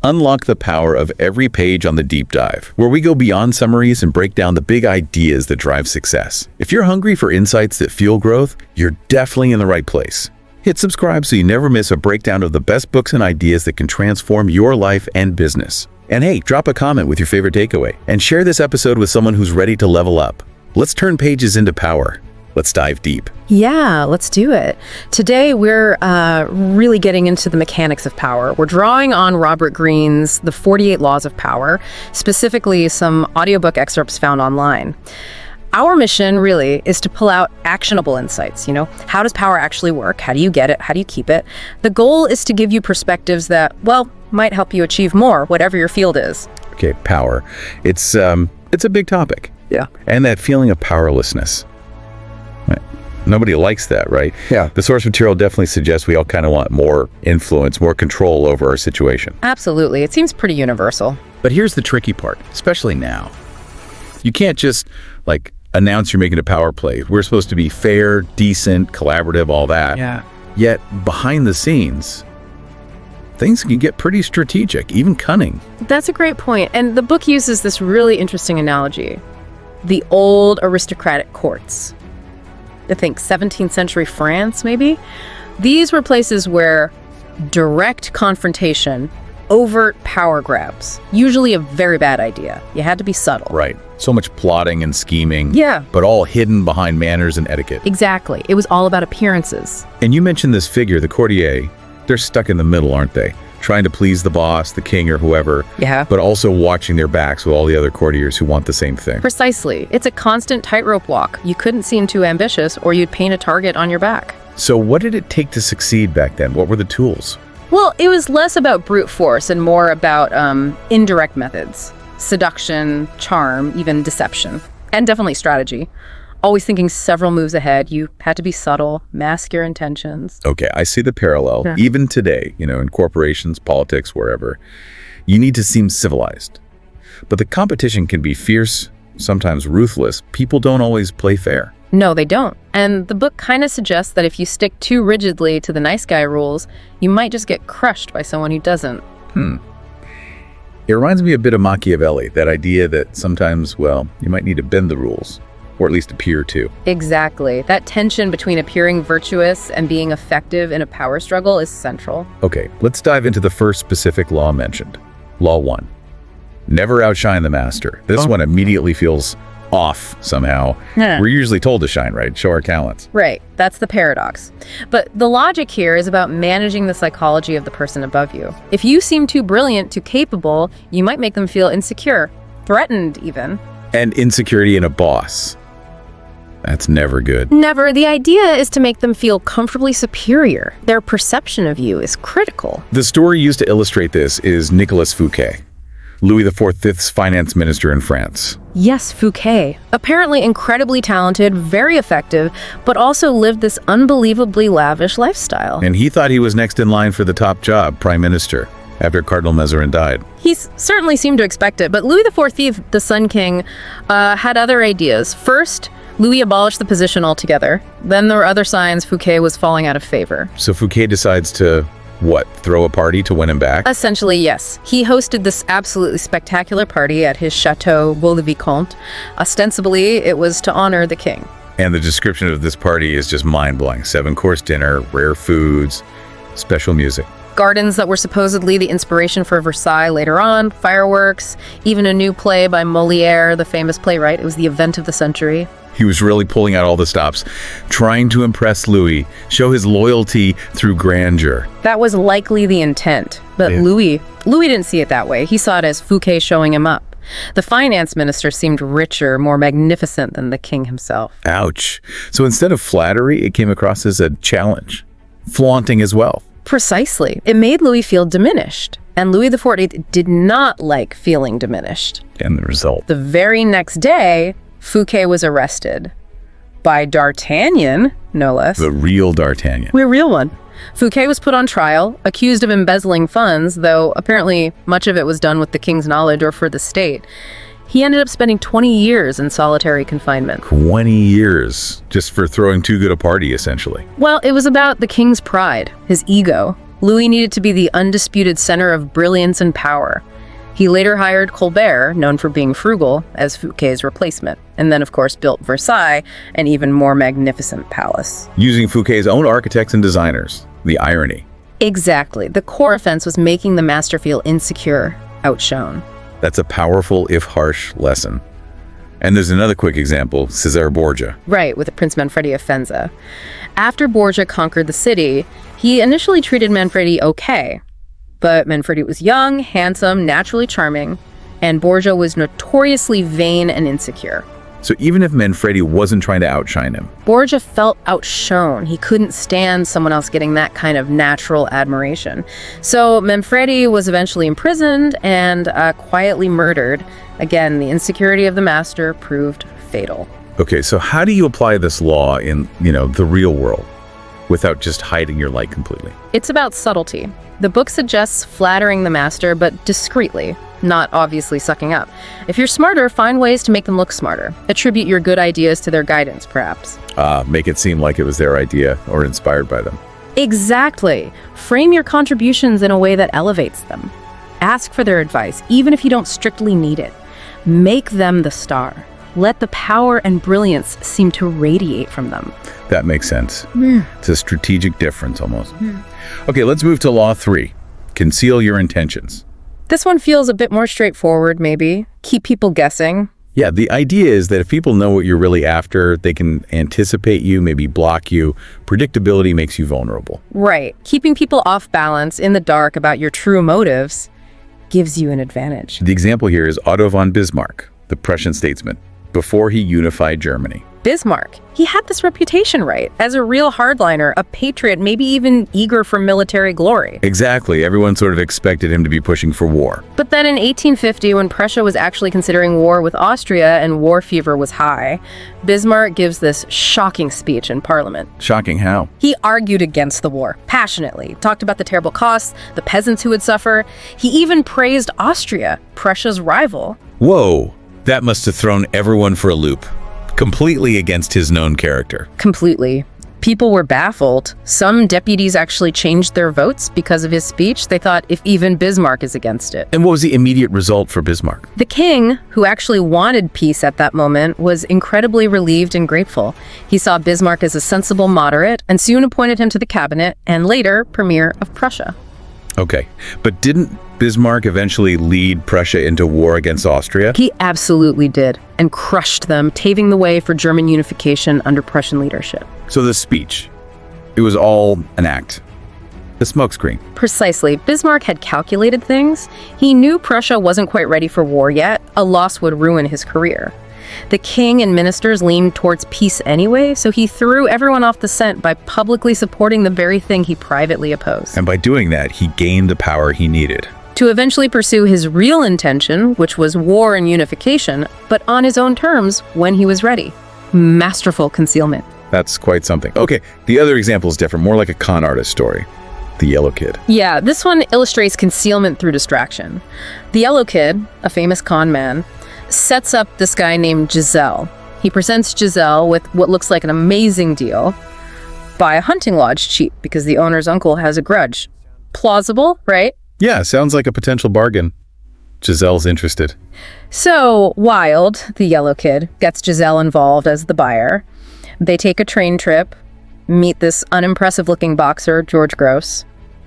Unlock the power of every page on the Deep Dive, where we go beyond summaries and break down the big ideas that drive success. If you're hungry for insights that fuel growth, you're definitely in the right place. Hit subscribe so you never miss a breakdown of the best books and ideas that can transform your life and business. And hey, drop a comment with your favorite takeaway and share this episode with someone who's ready to level up. Let's turn pages into power. Let's dive deep. Yeah, let's do it. Today, we're really getting into the mechanics of power. We're drawing on Robert Greene's The 48 Laws of Power, specifically some audiobook excerpts found online. Our mission, really, is to pull out actionable insights. How does power actually work? How do you get it? How do you keep it? The goal is to give you perspectives that, well, might help you achieve more, whatever your field is. Okay, power. It's a big topic. Yeah. And that feeling of powerlessness. Nobody likes that, right? Yeah. The source material definitely suggests we all kind of want more influence, more control over our situation. Absolutely. It seems pretty universal. But here's the tricky part, especially now. You can't just, announce you're making a power play. We're supposed to be fair, decent, collaborative, all that. Yeah. Yet, behind the scenes, things can get pretty strategic, even cunning. That's a great point. And the book uses this really interesting analogy. The old aristocratic courts. I think 17th century France, maybe? These were places where direct confrontation, overt power grabs, usually a very bad idea. You had to be subtle. Right. So much plotting and scheming. Yeah. But all hidden behind manners and etiquette. Exactly. It was all about appearances. And you mentioned this figure, the courtier. They're stuck in the middle, aren't they? Trying to please the boss, the king, or whoever. Yeah. But also watching their backs with all the other courtiers who want the same thing. Precisely. It's a constant tightrope walk. You couldn't seem too ambitious or you'd paint a target on your back. So what did it take to succeed back then? What were the tools? Well, it was less about brute force and more about indirect methods. Seduction, charm, even deception. And definitely strategy. Always thinking several moves ahead. You had to be subtle, mask your intentions. Okay, I see the parallel. Yeah. Even today, in corporations, politics, wherever, you need to seem civilized. But the competition can be fierce, sometimes ruthless. People don't always play fair. No, they don't. And the book kind of suggests that if you stick too rigidly to the nice guy rules, you might just get crushed by someone who doesn't. It reminds me a bit of Machiavelli, that idea that sometimes, you might need to bend the rules. Or at least appear to. Exactly. That tension between appearing virtuous and being effective in a power struggle is central. Okay, let's dive into the first specific law mentioned. Law 1. Never outshine the master. This one immediately feels off somehow. Yeah. We're usually told to shine, right? Show our talents. Right. That's the paradox. But the logic here is about managing the psychology of the person above you. If you seem too brilliant, too capable, you might make them feel insecure, threatened even. And insecurity in a boss. That's never good. Never. The idea is to make them feel comfortably superior. Their perception of you is critical. The story used to illustrate this is Nicolas Fouquet, Louis XIV's finance minister in France. Yes, Fouquet. Apparently incredibly talented, very effective, but also lived this unbelievably lavish lifestyle. And he thought he was next in line for the top job, prime minister, after Cardinal Mazarin died. He certainly seemed to expect it, but Louis XIV, the Sun King, had other ideas. First, Louis abolished the position altogether. Then there were other signs Fouquet was falling out of favor. So Fouquet decides to, throw a party to win him back? Essentially, yes. He hosted this absolutely spectacular party at his Chateau Vaux-le-Vicomte. Ostensibly, it was to honor the king. And the description of this party is just mind-blowing. 7-course dinner, rare foods, special music. Gardens that were supposedly the inspiration for Versailles later on, fireworks, even a new play by Molière, the famous playwright. It was the event of the century. He was really pulling out all the stops, trying to impress Louis, show his loyalty through grandeur. That was likely the intent. But Yeah. Louis didn't see it that way. He saw it as Fouquet showing him up. The finance minister seemed richer, more magnificent than the king himself. Ouch. So instead of flattery, it came across as a challenge, flaunting his wealth. Precisely. It made Louis feel diminished. And Louis XIV did not like feeling diminished. And the result. The very next day, Fouquet was arrested. By D'Artagnan, no less. The real D'Artagnan. We're a real one. Fouquet was put on trial, accused of embezzling funds, though apparently much of it was done with the king's knowledge or for the state. He ended up spending 20 years in solitary confinement. 20 years just for throwing too good a party, essentially. Well, it was about the king's pride, his ego. Louis needed to be the undisputed center of brilliance and power. He later hired Colbert, known for being frugal, as Fouquet's replacement, and then, of course, built Versailles, an even more magnificent palace. Using Fouquet's own architects and designers. The irony. Exactly. The core offense was making the master feel insecure, outshone. That's a powerful, if harsh, lesson. And there's another quick example, Cesare Borgia. Right, with the Prince Manfredi of Faenza. After Borgia conquered the city, he initially treated Manfredi okay. But Manfredi was young, handsome, naturally charming, and Borgia was notoriously vain and insecure. So even if Manfredi wasn't trying to outshine him, Borgia felt outshone. He couldn't stand someone else getting that kind of natural admiration. So Manfredi was eventually imprisoned and quietly murdered. Again, the insecurity of the master proved fatal. okay, so how do you apply this law in, the real world without just hiding your light completely? It's about subtlety. The book suggests flattering the master, but discreetly, not obviously sucking up. If you're smarter, find ways to make them look smarter. Attribute your good ideas to their guidance, perhaps. Make it seem like it was their idea or inspired by them. Exactly. Frame your contributions in a way that elevates them. Ask for their advice, even if you don't strictly need it. Make them the star. Let the power and brilliance seem to radiate from them. That makes sense. It's a strategic difference almost. Okay, let's move to Law 3. Conceal your intentions. This one feels a bit more straightforward, maybe. Keep people guessing. Yeah, the idea is that if people know what you're really after, they can anticipate you, maybe block you. Predictability makes you vulnerable. Right. Keeping people off balance, in the dark about your true motives, gives you an advantage. The example here is Otto von Bismarck, the Prussian statesman, before he unified Germany. Bismarck, he had this reputation, right? As a real hardliner, a patriot, maybe even eager for military glory. Exactly. Everyone sort of expected him to be pushing for war. But then in 1850, when Prussia was actually considering war with Austria and war fever was high, Bismarck gives this shocking speech in Parliament. Shocking how? He argued against the war, passionately, talked about the terrible costs, the peasants who would suffer. He even praised Austria, Prussia's rival. Whoa, that must have thrown everyone for a loop. Completely against his known character. Completely. People were baffled. Some deputies actually changed their votes because of his speech. They thought, if even Bismarck is against it. And what was the immediate result for Bismarck? The king, who actually wanted peace at that moment, was incredibly relieved and grateful. He saw Bismarck as a sensible moderate and soon appointed him to the cabinet and later premier of Prussia. Okay, but didn't Bismarck eventually lead Prussia into war against Austria? He absolutely did, and crushed them, paving the way for German unification under Prussian leadership. So the speech, it was all an act. The smokescreen. Precisely. Bismarck had calculated things. He knew Prussia wasn't quite ready for war yet. A loss would ruin his career. The king and ministers leaned towards peace anyway, so he threw everyone off the scent by publicly supporting the very thing he privately opposed. And by doing that, he gained the power he needed to eventually pursue his real intention, which was war and unification, but on his own terms when he was ready. Masterful concealment. That's quite something. Okay, the other example is different, more like a con artist story. The Yellow Kid. Yeah, this one illustrates concealment through distraction. The Yellow Kid, a famous con man, sets up this guy named Giselle. He presents Giselle with what looks like an amazing deal. Buy a hunting lodge cheap because the owner's uncle has a grudge. Plausible, right? Yeah, sounds like a potential bargain. Giselle's interested. So, Wild, the Yellow Kid, gets Giselle involved as the buyer. They take a train trip, meet this unimpressive-looking boxer, George Gross.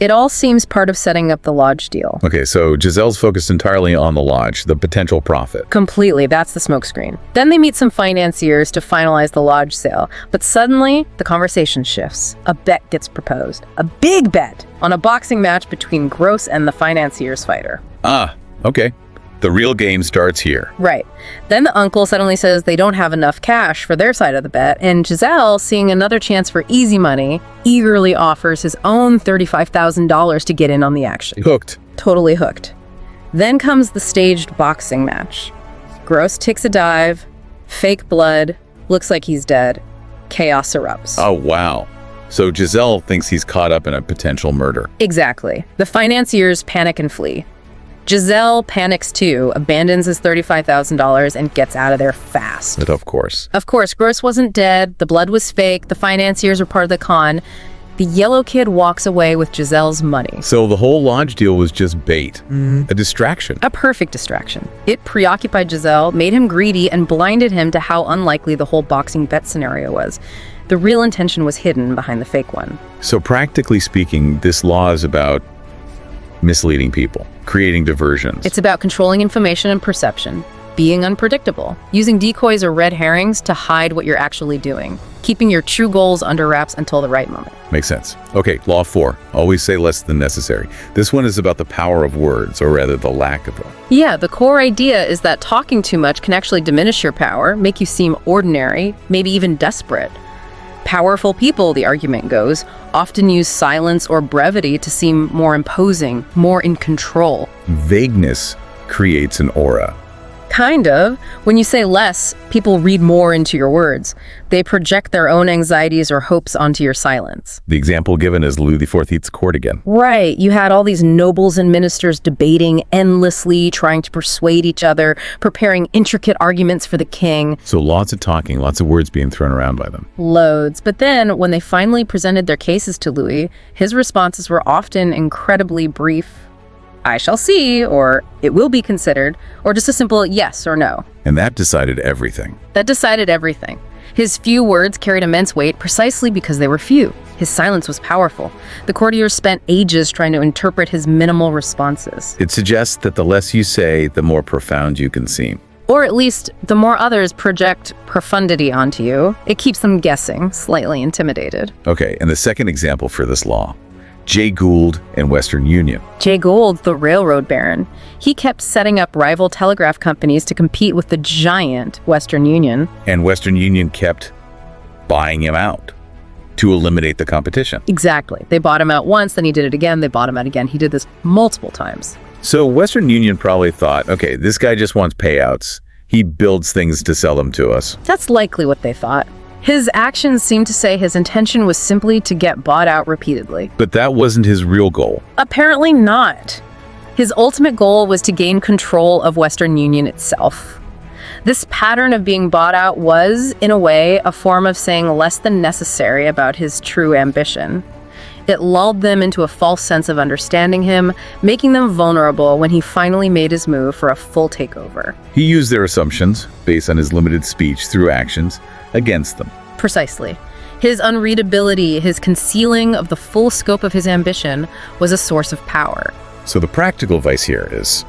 It all seems part of setting up the lodge deal. Okay, so Giselle's focused entirely on the lodge, the potential profit. Completely, that's the smokescreen. Then they meet some financiers to finalize the lodge sale. But suddenly, the conversation shifts. A bet gets proposed. A big bet on a boxing match between Gross and the financiers fighter. Ah, okay. The real game starts here. Right. Then the uncle suddenly says they don't have enough cash for their side of the bet, and Giselle, seeing another chance for easy money, eagerly offers his own $35,000 to get in on the action. Hooked. Totally hooked. Then comes the staged boxing match. Gross takes a dive, fake blood, looks like he's dead. Chaos erupts. Oh, wow. So Giselle thinks he's caught up in a potential murder. Exactly. The financiers panic and flee. Giselle panics too, abandons his $35,000 and gets out of there fast. But of course. Of course, Gross wasn't dead, the blood was fake, the financiers were part of the con. The yellow kid walks away with Giselle's money. So the whole lodge deal was just bait, a distraction. A perfect distraction. It preoccupied Giselle, made him greedy, and blinded him to how unlikely the whole boxing bet scenario was. The real intention was hidden behind the fake one. So practically speaking, this law is about misleading people, creating diversions. It's about controlling information and perception, being unpredictable, using decoys or red herrings to hide what you're actually doing, keeping your true goals under wraps until the right moment. Makes sense. Okay, law 4. Always say less than necessary. This one is about the power of words, or rather the lack of them. Yeah, the core idea is that talking too much can actually diminish your power, make you seem ordinary, maybe even desperate. Powerful people, the argument goes, often use silence or brevity to seem more imposing, more in control. Vagueness creates an aura. Kind of. When you say less, people read more into your words. They project their own anxieties or hopes onto your silence. The example given is Louis XIV's court again. Right. You had all these nobles and ministers debating endlessly, trying to persuade each other, preparing intricate arguments for the king. So lots of talking, lots of words being thrown around by them. Loads. But then, when they finally presented their cases to Louis, his responses were often incredibly brief. I shall see, or it will be considered, or just a simple yes or no. And that decided everything. That decided everything. His few words carried immense weight precisely because they were few. His silence was powerful. The courtiers spent ages trying to interpret his minimal responses. It suggests that the less you say, the more profound you can seem. Or at least, the more others project profundity onto you, it keeps them guessing, slightly intimidated. Okay, and the second example for this law. Jay Gould and Western Union. Jay Gould, the railroad baron, he kept setting up rival telegraph companies to compete with the giant Western Union. And Western Union kept buying him out to eliminate the competition. Exactly. They bought him out once, then he did it again, they bought him out again. He did this multiple times. So Western Union probably thought, okay, this guy just wants payouts. He builds things to sell them to us. That's likely what they thought. His actions seem to say his intention was simply to get bought out repeatedly. But that wasn't his real goal. Apparently not. His ultimate goal was to gain control of Western Union itself. This pattern of being bought out was, in a way, a form of saying less than necessary about his true ambition. It lulled them into a false sense of understanding him, making them vulnerable when he finally made his move for a full takeover. He used their assumptions, based on his limited speech through actions, against them. Precisely. His unreadability, his concealing of the full scope of his ambition, was a source of power. So the practical advice here is,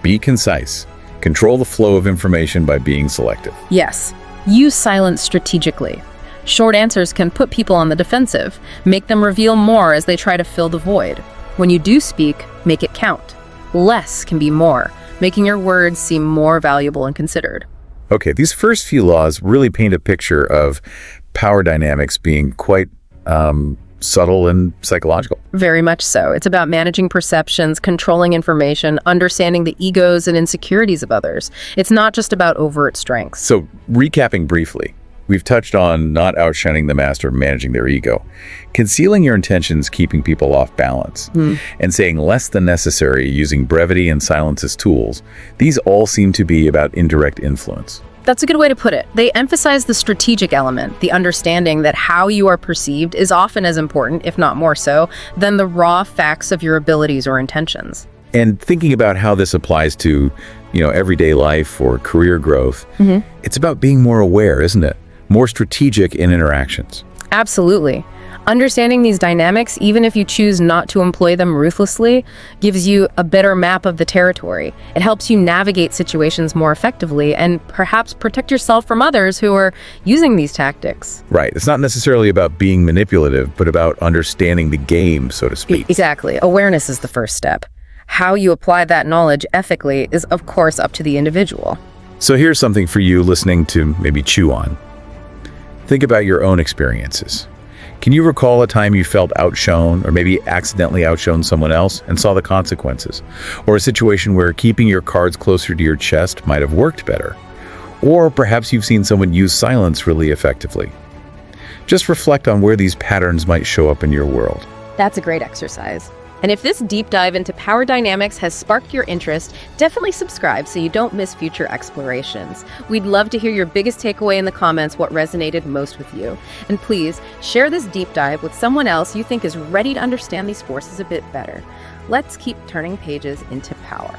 be concise. Control the flow of information by being selective. Yes. Use silence strategically. Short answers can put people on the defensive, make them reveal more as they try to fill the void. When you do speak, make it count. Less can be more, making your words seem more valuable and considered. Okay, these first few laws really paint a picture of power dynamics being quite subtle and psychological. Very much so. It's about managing perceptions, controlling information, understanding the egos and insecurities of others. It's not just about overt strengths. So, recapping briefly, we've touched on not outshining the master, managing their ego, concealing your intentions, keeping people off balance, and saying less than necessary, using brevity and silence as tools. These all seem to be about indirect influence. That's a good way to put it. They emphasize the strategic element, the understanding that how you are perceived is often as important, if not more so, than the raw facts of your abilities or intentions. And thinking about how this applies to, everyday life or career growth, it's about being more aware, isn't it? More strategic in interactions. Absolutely. Understanding these dynamics, even if you choose not to employ them ruthlessly, gives you a better map of the territory. It helps you navigate situations more effectively and perhaps protect yourself from others who are using these tactics. Right. It's not necessarily about being manipulative, but about understanding the game, so to speak. Exactly. Awareness is the first step. How you apply that knowledge ethically is, of course, up to the individual. So here's something for you listening to maybe chew on. Think about your own experiences. Can you recall a time you felt outshone or maybe accidentally outshone someone else and saw the consequences? Or a situation where keeping your cards closer to your chest might have worked better? Or perhaps you've seen someone use silence really effectively. Just reflect on where these patterns might show up in your world. That's a great exercise. And if this deep dive into power dynamics has sparked your interest, definitely subscribe so you don't miss future explorations. We'd love to hear your biggest takeaway in the comments, what resonated most with you. And please share this deep dive with someone else you think is ready to understand these forces a bit better. Let's keep turning pages into power.